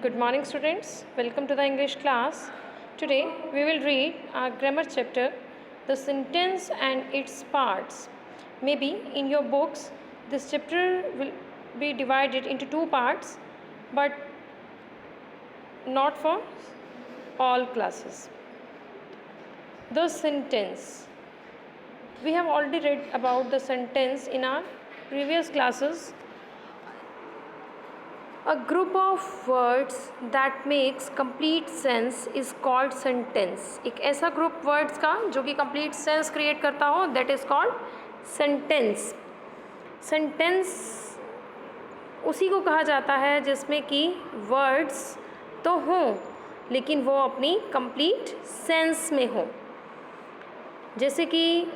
Good morning, students. Welcome to the English class. Today we will read our grammar chapter, the sentence and its parts. Maybe in your books this chapter will be divided into two parts, but not for all classes. The sentence. We have already read about the sentence in our previous classes. A group of words that makes complete sense is called sentence. एक ऐसा group words का जो कि complete sense create करता हो, that is called sentence. Sentence उसी को कहा जाता है जिसमें कि words तो हों लेकिन वो अपनी complete sense में हो. जैसे कि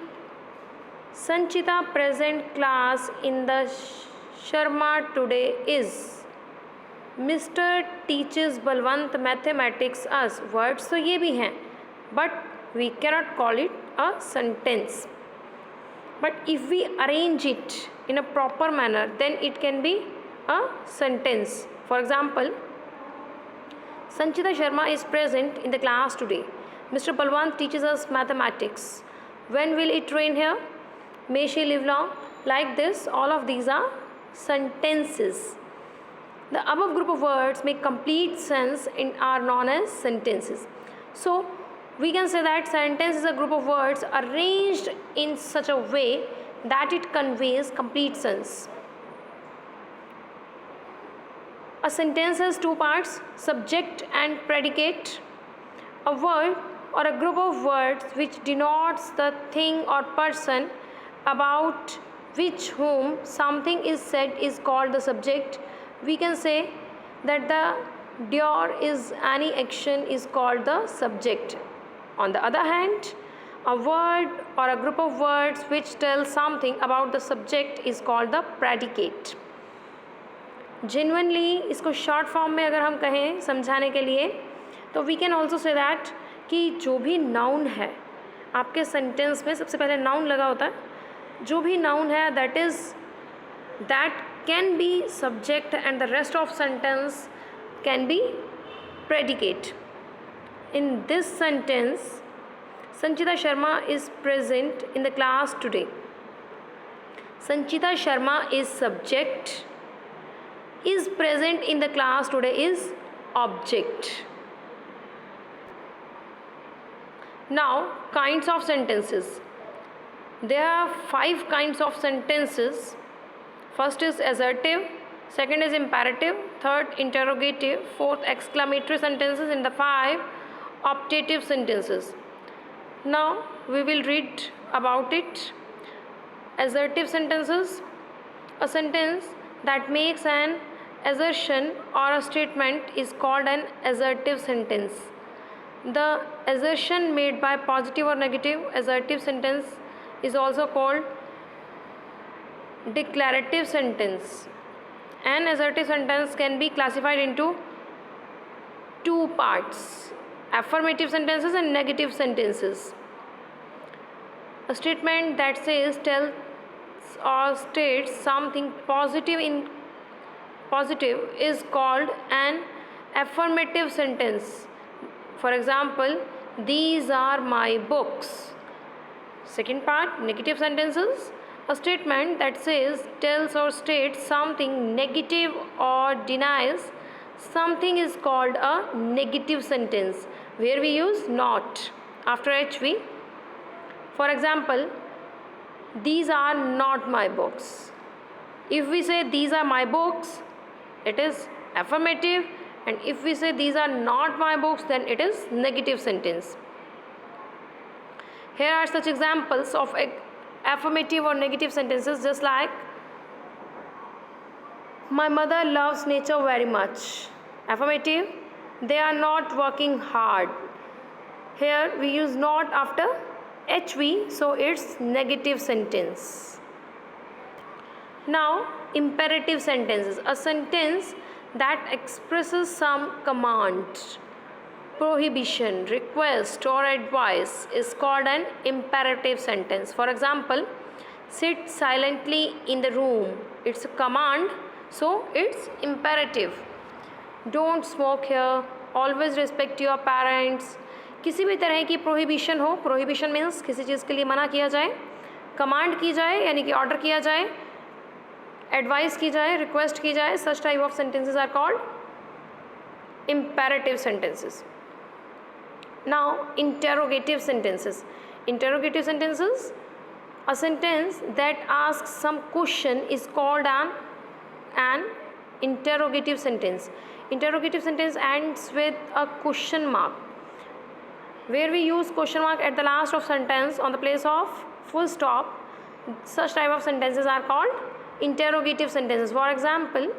Sanchita present class in the Sharma today is. Mister teaches Balwant mathematics us. Words तो ये भी हैं but we cannot call it a sentence. But if we arrange it in a proper manner then it can be a sentence. For example, Sanchita Sharma is present in the class today. Mister Balwant teaches us mathematics. When will it rain here? May she live long. Like this, all of these are sentences. The above group of words make complete sense and are known as sentences. So, we can say that sentence is a group of words arranged in such a way that it conveys complete sense. A sentence has two parts, subject and predicate. A word or a group of words which denotes the thing or person about which whom something is said is called the subject. We can say that the doer is any action is called the subject. On the other hand, a word or a group of words which tell something about the subject is called the predicate. Genuinely इसको short form में अगर हम कहें समझाने के लिए तो we can also say that कि जो भी noun है आपके sentence में, सबसे पहले noun लगा होता है, जो भी noun है that can be subject and the rest of sentence can be predicate. In this sentence, Sanchita Sharma is present in the class today. Sanchita Sharma is subject, is present in the class today is object. Now, kinds of sentences. There are 5 kinds of sentences. First is assertive, second is imperative, third interrogative, fourth exclamatory sentences, and the 5 optative sentences. Now we will read about it. Assertive sentences. A sentence that makes an assertion or a statement is called an assertive sentence. The assertion made by positive or negative assertive sentence is also called declarative sentence. An assertive sentence can be classified into two parts, affirmative sentences and negative sentences. A statement that says, tells or states something positive is called an affirmative sentence. For example, these are my books. Second part, negative sentences. A statement that says, tells or states something negative or denies something is called a negative sentence, where we use not after HV. For example, these are not my books. If we say these are my books, it is affirmative, and if we say these are not my books, then it is negative sentence. Here are such examples of affirmative or negative sentences, just like my mother loves nature very much. Affirmative, they are not working hard. Here we use not after HV, so it's negative sentence. Now, imperative sentences. A sentence that expresses some command, prohibition, request or advice is called an imperative sentence. For example, sit silently in the room. It's a command, so it's imperative. Don't smoke here, always respect your parents. किसी भी तरह की prohibition हो, prohibition means किसी चीज़ के लिए मना किया जाए, कमांड की जाए यानी कि ऑर्डर किया जाए, एडवाइस की जाए, रिक्वेस्ट की जाए, such type of sentences are called imperative sentences. Now interrogative sentences. Interrogative sentences, a sentence that asks some question is called an interrogative sentence. Interrogative sentence ends with a question mark. Where we use question mark at the last of sentence on the place of full stop, such type of sentences are called interrogative sentences. For example,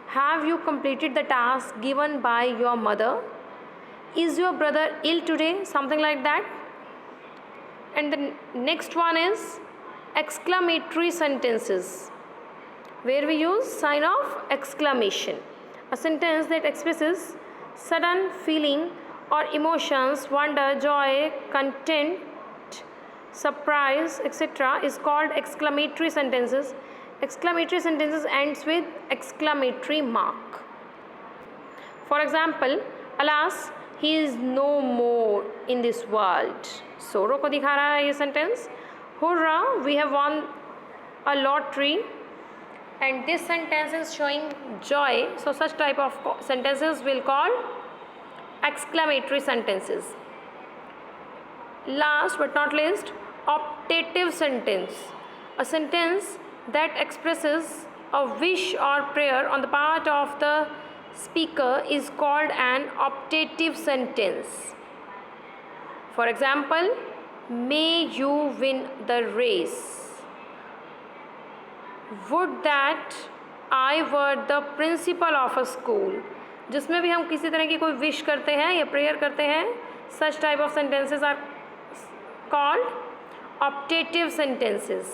have you completed the task given by your mother? Is your brother ill today? Something like that. And the next one is exclamatory sentences, where we use sign of exclamation. A sentence that expresses sudden feeling or emotions, wonder, joy, content, surprise, etc. is called exclamatory sentences. Exclamatory sentences ends with exclamatory mark. For example, alas, he is no more in this world. सोरो को दिखा रहा है ये sentence. Hurrah, we have won a lottery. And this sentence is showing joy. So such type of sentences will call exclamatory sentences. Last but not least, optative sentence. A sentence that expresses a wish or prayer on the part of the speaker is called an optative sentence. For example, may you win the race. Would that I were the principal of a school. जिसमें भी हम किसी तरह की कोई wish करते हैं या प्रेयर करते हैं, such type of sentences are called optative sentences.